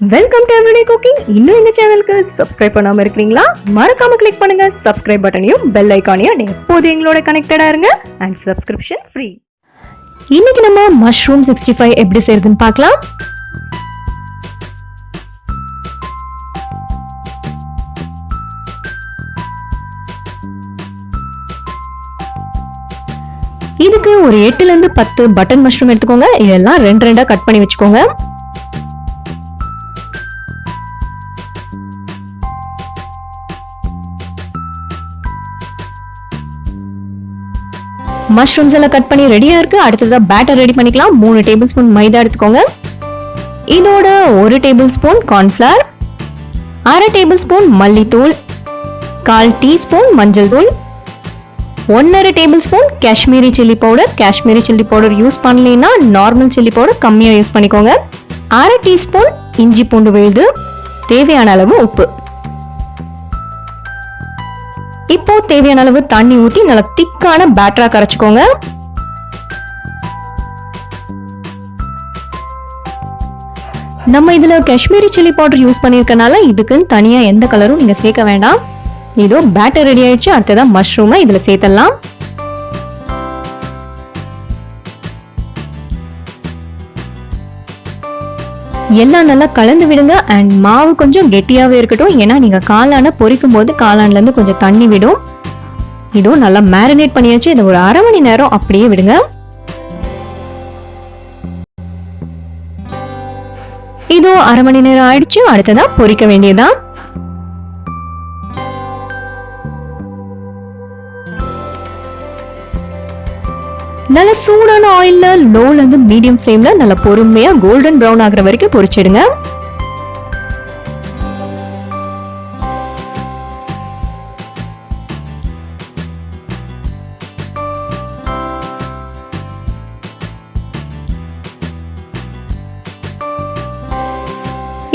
Welcome to everyday cooking. இன்னும் எங்க சேனலுக்கு சப்ஸ்கிரைப் பண்ணாம இருக்கீங்களா? மறக்காம கிளிக் பண்ணுங்க சப்ஸ்கிரைப் பட்டனையும் பெல் ஐகானையும். எப்போதும் எங்களோட கனெக்டடா இருங்க அண்ட் சப்ஸ்கிரிப்ஷன் ஃப்ரீ. இன்னைக்கு நம்ம மஷ்ரூம் 65 எப்படி செய்யறதுன்னு பார்க்கலாம். இதுக்கு ஒரு 8 ல இருந்து 10 பட்டன் மஷ்ரூம் எடுத்துக்கோங்க. இதெல்லாம் ரெண்டு ரெண்டா கட் பண்ணி வச்சுக்கோங்க. மஷ்ரூம்ஸ் எல்லாம் கட் பண்ணி ரெடியா இருக்கு. அடுத்ததா பேட்டர் ரெடி பண்ணிக்கலாம். 3 டேபிள் ஸ்பூன் மைதா எடுத்துக்கோங்க. இதோட 1 table spoon cornflour, 1/2 table spoon மல்லித்தூள், 1/4 டீஸ்பூன் மஞ்சள் தூள், 1/2 table spoon Kashmiri chilli powder. Kashmiri chilli powder use பண்ணலைன்னா நார்மல் சில்லி பவுடர் கம்மியா யூஸ் பண்ணிக்கோங்க. 1/2 டீஸ்பூன் இஞ்சி பூண்டு விழுது, தேவையான அளவு உப்பு. இப்போ தேவையான அளவு தண்ணி ஊத்தி நல்லா திக்கான பேட்டரா கரைச்சுக்கோங்க. நம்ம இதுல காஷ்மீரி சில்லி பவுடர் யூஸ் பண்ணிருக்கனால இதுக்குன்னு தனியா எந்த கலரும் நீங்க சேர்க்க வேண்டாம். இதோ பேட்டர் ரெடி ஆயிடுச்சு. அடுத்ததான் மஷ்ரூமை இதுல சேர்த்தலாம். எல்லாம் நல்லா கலந்து விடுங்க. அண்ட் மாவு கொஞ்சம் கெட்டியாவே இருக்கட்டும். ஏன்னா நீங்க காளான பொரிக்கும் போது காளான்ல இருந்து கொஞ்சம் தண்ணி விடும். இதோ நல்லா மேரினேட் பண்ணியாச்சு. இதை ஒரு 1/2 மணி நேரம் அப்படியே விடுங்க. இதோ 1/2 மணி நேரம் ஆயிடுச்சு. அடுத்ததா பொரிக்க வேண்டியதான். நல்ல சூடான ஆயில்ல லோல இருந்து மீடியம் ஃப்ளேம்ல நல்ல பொறுமையா கோல்டன் பிரவுன் ஆகுற வரைக்கும் பொரிச்சிடுங்க.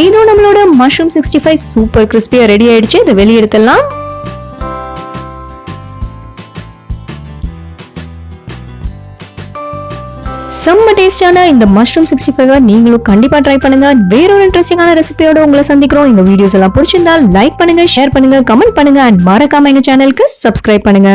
இதோ நம்மளோட மஷ்ரூம் 65 சூப்பர் கிறிஸ்பியா ரெடி ஆயிடுச்சு. இதை வெளியே எடுத்துடலாம். செம்ம டேஸ்டான இந்த மஷ்ரூம் 65 நீங்களும் கண்டிப்பா ட்ரை பண்ணுங்க. வேற ஒரு இன்ட்ரெஸ்டிங்கான ரெசிபியோட உங்களை சந்திக்கிறோம். இந்த வீடியோஸ் எல்லாம் பிடிச்சிருந்தா லைக் பண்ணுங்க, ஷேர் பண்ணுங்க, கமெண்ட் பண்ணுங்க அண்ட் மறக்காம எங்க சேனலுக்கு சப்ஸ்கிரைப் பண்ணுங்க.